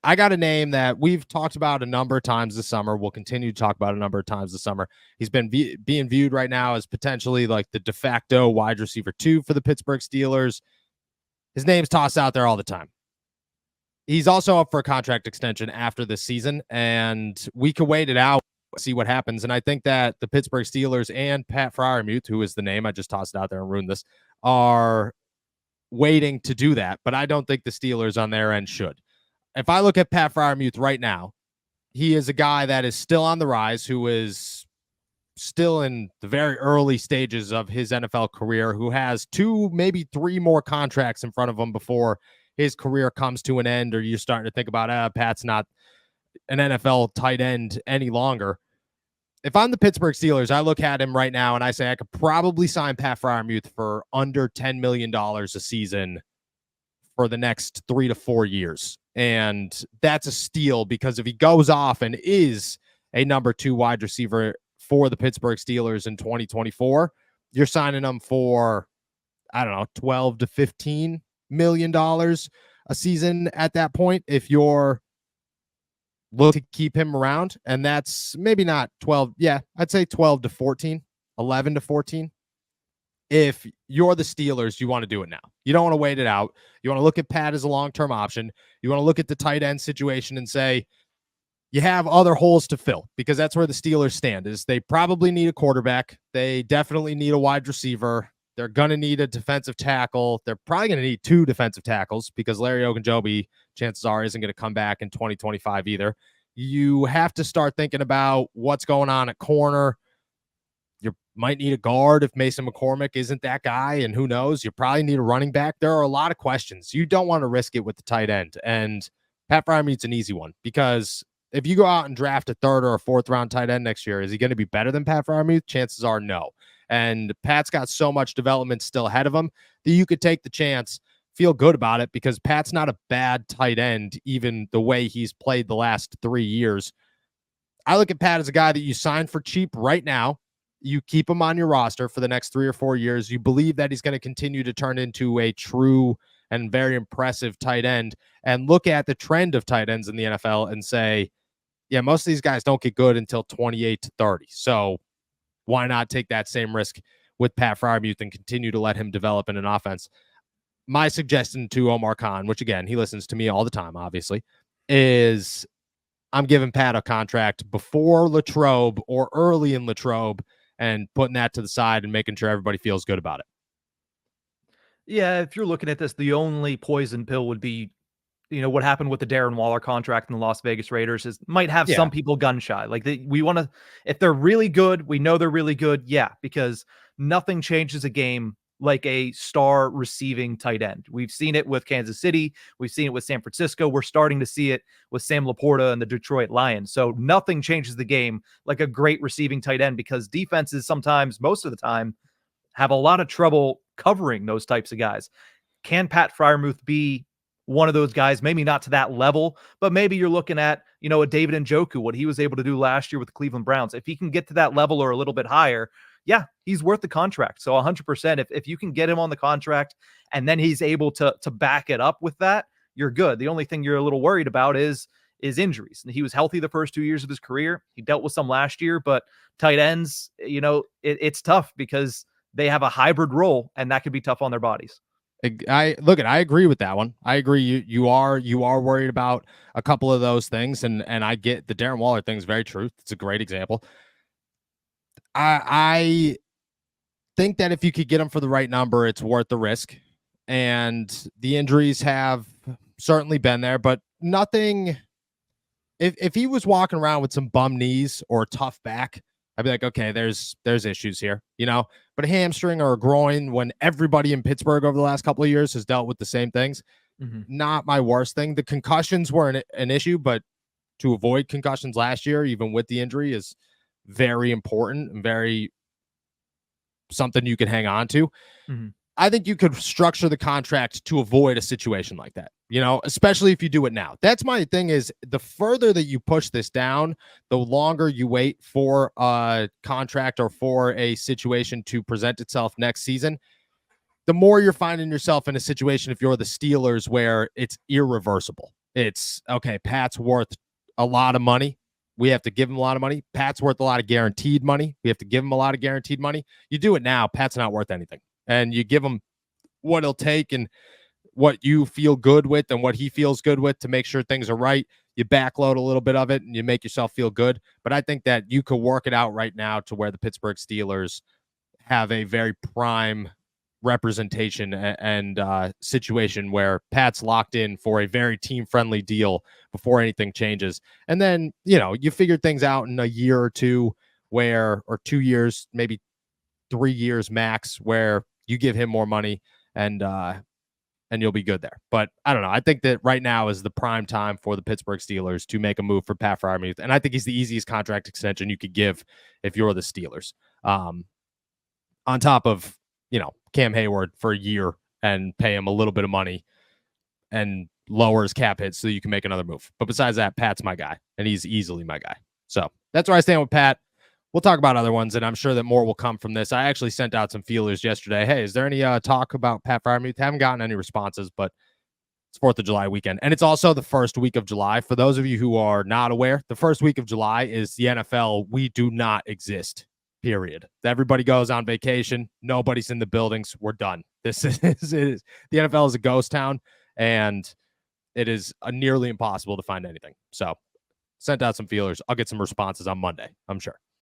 I got a name that we've talked about a number of times this summer. We'll continue to talk about a number of times this summer. He's been being viewed right now as potentially like the de facto wide receiver 2 for the Pittsburgh Steelers. His name's tossed out there all the time. He's also up for a contract extension after this season, and we can wait it out, see what happens. And I think that the Pittsburgh Steelers and Pat Freiermuth, who is the name, I just tossed it out there and ruined this, are waiting to do that. But I don't think the Steelers on their end should. If I look at Pat Freiermuth right now, he is a guy that is still on the rise, who is still in the very early stages of his NFL career, who has 2, maybe 3 more contracts in front of him before his career comes to an end, or you're starting to think about, Pat's not an NFL tight end any longer. If I'm the Pittsburgh Steelers, I look at him right now and I say I could probably sign Pat Freiermuth for under $10 million a season for the next 3 to 4 years. And that's a steal, because if he goes off and is a number 2 wide receiver for the Pittsburgh Steelers in 2024, you're signing him for, I don't know, 12 to 15 million dollars a season at that point, if you're looking to keep him around. And that's maybe not 12. Yeah, I'd say 12 to 14, 11 to 14. If you're the Steelers, you want to do it now. You don't want to wait it out. You want to look at Pat as a long-term option. You want to look at the tight end situation and say, you have other holes to fill, because that's where the Steelers stand. Is they probably need a quarterback. They definitely need a wide receiver. They're going to need a defensive tackle. They're probably going to need 2 defensive tackles, because Larry Ogunjobi, chances are, isn't going to come back in 2025 either. You have to start thinking about what's going on at corner. You might need a guard if Mason McCormick isn't that guy, and who knows? You probably need a running back. There are a lot of questions. You don't want to risk it with the tight end. And Pat Freiermuth's an easy one, because if you go out and draft a 3rd or a 4th round tight end next year, is he going to be better than Pat Freiermuth? Chances are no. And Pat's got so much development still ahead of him that you could take the chance, feel good about it, because Pat's not a bad tight end, even the way he's played the last 3 years. I look at Pat as a guy that you sign for cheap right now. You keep him on your roster for the next 3 or 4 years. You believe that he's going to continue to turn into a true and very impressive tight end, and look at the trend of tight ends in the NFL and say, yeah, most of these guys don't get good until 28 to 30. So why not take that same risk with Pat Freiermuth and continue to let him develop in an offense? My suggestion to Omar Khan, which again, he listens to me all the time, obviously, is I'm giving Pat a contract before Latrobe or early in Latrobe, and putting that to the side and making sure everybody feels good about it. Yeah, if you're looking at this, the only poison pill would be, what happened with the Darren Waller contract in the Las Vegas Raiders is might have Yeah. some people gun shy. Like we want to, if they're really good, we know they're really good. Yeah, because nothing changes a game like a star receiving tight end. We've seen it with Kansas City. We've seen it with San Francisco. We're starting to see it with Sam Laporta and the Detroit Lions. So nothing changes the game like a great receiving tight end, because defenses sometimes, most of the time, have a lot of trouble covering those types of guys. Can Pat Freiermuth be one of those guys? Maybe not to that level, but maybe you're looking at, a David Njoku, what he was able to do last year with the Cleveland Browns. If he can get to that level or a little bit higher, yeah, he's worth the contract. So 100%, if you can get him on the contract and then he's able to back it up with that, you're good. The only thing you're a little worried about is injuries. And he was healthy the first 2 years of his career. He dealt with some last year, but tight ends, it's tough because they have a hybrid role, and that could be tough on their bodies. I agree with that one. I agree. You are worried about a couple of those things, and I get the Darren Waller thing is very true. It's a great example. I think that if you could get him for the right number, it's worth the risk. And the injuries have certainly been there, but nothing. If he was walking around with some bum knees or a tough back, I'd be like, okay, there's issues here, but a hamstring or a groin, when everybody in Pittsburgh over the last couple of years has dealt with the same things, not my worst thing. The concussions were an issue, but to avoid concussions last year, even with the injury, is very important and very something you can hang on to. I think you could structure the contract to avoid a situation like that, especially if you do it now. That's my thing, is the further that you push this down, the longer you wait for a contract or for a situation to present itself next season, the more you're finding yourself in a situation, if you're the Steelers, where it's irreversible. it's okay. Pat's worth a lot of money. We have to give him a lot of money. Pat's worth a lot of guaranteed money. We have to give him a lot of guaranteed money. You do it now, Pat's not worth anything. And you give him what he'll take and what you feel good with and what he feels good with to make sure things are right. You backload a little bit of it and you make yourself feel good. But I think that you could work it out right now to where the Pittsburgh Steelers have a very prime representation and situation where Pat's locked in for a very team friendly deal before anything changes. And then, you figure things out in a year or two or 2 years, maybe 3 years max, where you give him more money and you'll be good there. But I don't know. I think that right now is the prime time for the Pittsburgh Steelers to make a move for Pat Freiermuth. And I think he's the easiest contract extension you could give if you're the Steelers. On top of, Cam Hayward for a year and pay him a little bit of money and lower his cap hit so you can make another move. But besides that, Pat's my guy, and he's easily my guy. So that's where I stand with Pat. We'll talk about other ones, and I'm sure that more will come from this. I actually sent out some feelers yesterday. Hey, is there any talk about Pat Freiermuth? Haven't gotten any responses, but it's 4th of July weekend. And it's also the first week of July. For those of you who are not aware, the first week of July is the NFL. We do not exist, period. Everybody goes on vacation. Nobody's in the buildings. We're done. This is the NFL is a ghost town, and it is nearly impossible to find anything. So sent out some feelers. I'll get some responses on Monday, I'm sure.